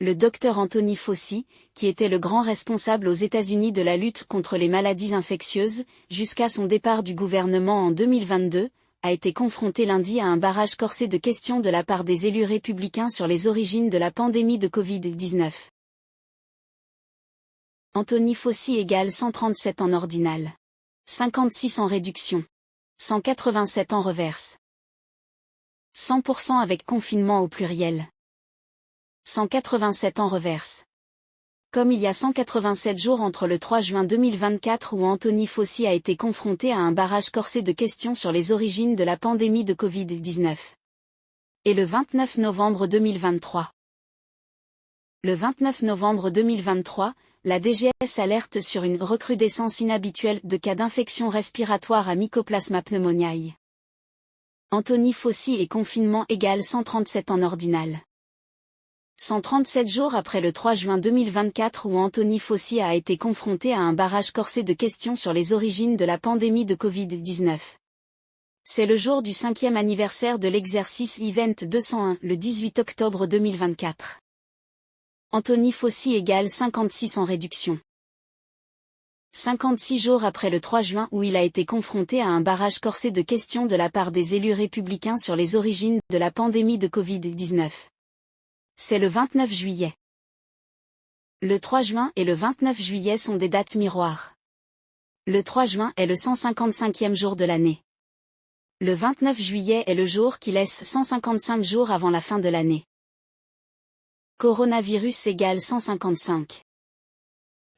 Le docteur Anthony Fauci, qui était le grand responsable aux États-Unis de la lutte contre les maladies infectieuses, jusqu'à son départ du gouvernement en 2022, a été confronté lundi à un barrage corsé de questions de la part des élus républicains sur les origines de la pandémie de Covid-19. Anthony Fauci égale 137 en ordinal. 56 en réduction. 187 en reverse. 100% avec confinement au pluriel. 187 en reverse. Comme il y a 187 jours entre le 3 juin 2024 où Anthony Fauci a été confronté à un barrage corsé de questions sur les origines de la pandémie de Covid-19. Et le 29 novembre 2023. Le 29 novembre 2023, la DGS alerte sur une recrudescence inhabituelle de cas d'infection respiratoire à Mycoplasma pneumoniae. Anthony Fauci et confinement égale 137 en ordinal. 137 jours après le 3 juin 2024 où Anthony Fauci a été confronté à un barrage corsé de questions sur les origines de la pandémie de Covid-19. C'est le jour du 5e anniversaire de l'exercice Event 201, le 18 octobre 2024. Anthony Fauci égale 56 en réduction. 56 jours après le 3 juin où il a été confronté à un barrage corsé de questions de la part des élus républicains sur les origines de la pandémie de Covid-19. C'est le 29 juillet. Le 3 juin et le 29 juillet sont des dates miroirs. Le 3 juin est le 155e jour de l'année. Le 29 juillet est le jour qui laisse 155 jours avant la fin de l'année. Coronavirus égale 155.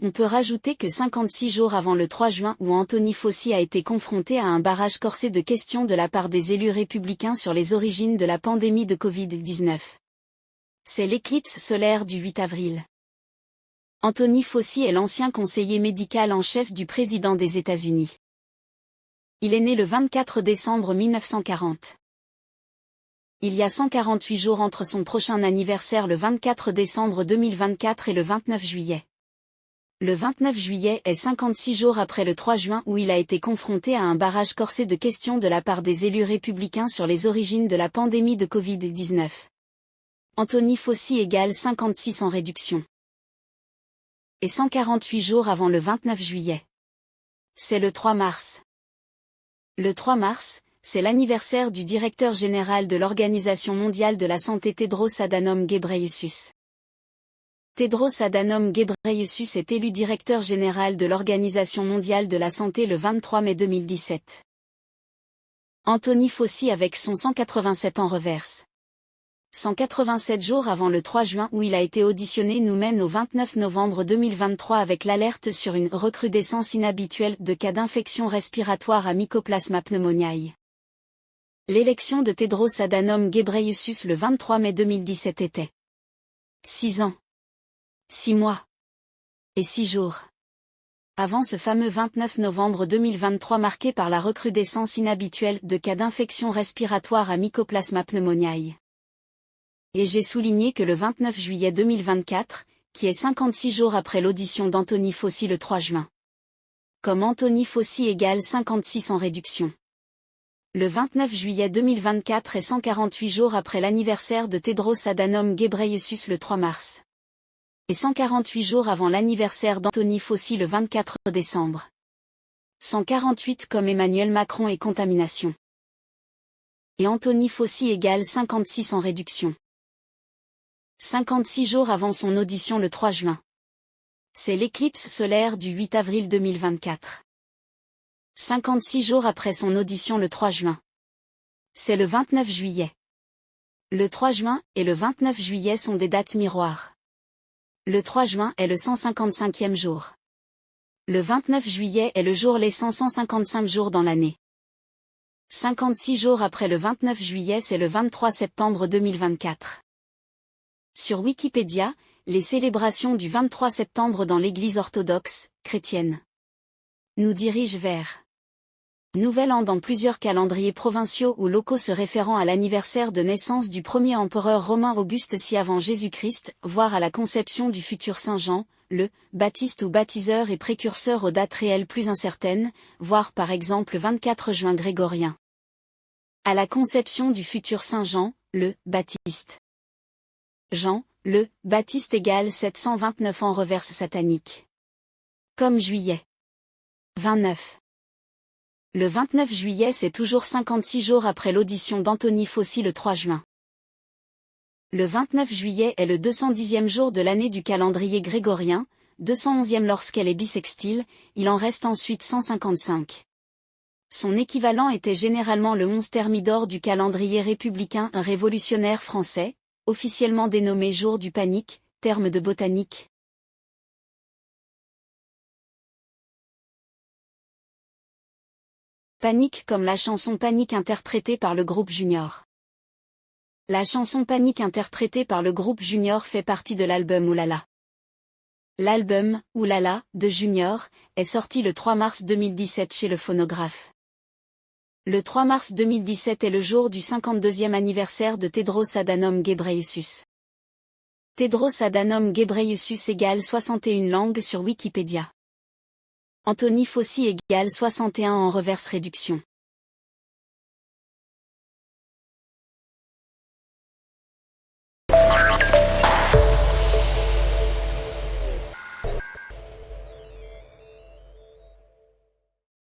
On peut rajouter que 56 jours avant le 3 juin où Anthony Fauci a été confronté à un barrage corsé de questions de la part des élus républicains sur les origines de la pandémie de Covid-19. C'est l'éclipse solaire du 8 avril. Anthony Fauci est l'ancien conseiller médical en chef du président des États-Unis. Il est né le 24 décembre 1940. Il y a 148 jours entre son prochain anniversaire le 24 décembre 2024 et le 29 juillet. Le 29 juillet est 56 jours après le 3 juin où il a été confronté à un barrage corsé de questions de la part des élus républicains sur les origines de la pandémie de Covid-19. Anthony Fauci égale 56 en réduction. Et 148 jours avant le 29 juillet. C'est le 3 mars. Le 3 mars, c'est l'anniversaire du directeur général de l'Organisation mondiale de la santé Tedros Adhanom Ghebreyesus. Tedros Adhanom Ghebreyesus est élu directeur général de l'Organisation mondiale de la santé le 23 mai 2017. Anthony Fauci avec son 187 en reverse. 187 jours avant le 3 juin où il a été auditionné nous mène au 29 novembre 2023 avec l'alerte sur une recrudescence inhabituelle de cas d'infection respiratoire à Mycoplasma pneumoniae. L'élection de Tedros Adhanom Ghebreyesus le 23 mai 2017 était 6 ans, 6 mois et 6 jours. Avant ce fameux 29 novembre 2023 marqué par la recrudescence inhabituelle de cas d'infection respiratoire à Mycoplasma pneumoniae. Et j'ai souligné que le 29 juillet 2024, qui est 56 jours après l'audition d'Anthony Fauci le 3 juin. Comme Anthony Fauci égale 56 en réduction. Le 29 juillet 2024 est 148 jours après l'anniversaire de Tedros Adhanom Ghebreyesus le 3 mars. Et 148 jours avant l'anniversaire d'Anthony Fauci le 24 décembre. 148 comme Emmanuel Macron et contamination. Et Anthony Fauci égale 56 en réduction. 56 jours avant son audition le 3 juin. C'est l'éclipse solaire du 8 avril 2024. 56 jours après son audition le 3 juin. C'est le 29 juillet. Le 3 juin et le 29 juillet sont des dates miroirs. Le 3 juin est le 155e jour. Le 29 juillet est le jour laissant 155 jours dans l'année. 56 jours après le 29 juillet c'est le 23 septembre 2024. Sur Wikipédia, les célébrations du 23 septembre dans l'Église orthodoxe, chrétienne, nous dirigent vers Nouvel An dans plusieurs calendriers provinciaux ou locaux se référant à l'anniversaire de naissance du premier empereur romain Auguste ci avant Jésus-Christ, voire à la conception du futur Saint Jean, le Baptiste ou baptiseur et précurseur aux dates réelles plus incertaines, voire par exemple 24 juin grégorien. À la conception du futur Saint Jean, le Baptiste. Jean, Le Baptiste égale 729 en reverse satanique. Comme juillet. 29. Le 29 juillet, c'est toujours 56 jours après l'audition d'Anthony Fauci le 3 juin. Le 29 juillet est le 210e jour de l'année du calendrier grégorien, 211e lorsqu'elle est bissextile, il en reste ensuite 155. Son équivalent était généralement le 11 Thermidor du calendrier républicain, un révolutionnaire français, officiellement dénommé jour du panique, terme de botanique. Panique comme la chanson Panique interprétée par le groupe Junior. La chanson Panique interprétée par le groupe Junior fait partie de l'album Oulala. L'album Oulala de Junior est sorti le 3 mars 2017 chez le phonographe. Le 3 mars 2017 est le jour du 52e anniversaire de Tedros Adhanom Ghebreyesus. Tedros Adhanom Ghebreyesus égale 61 langues sur Wikipédia. Anthony Fauci égale 61 en reverse réduction.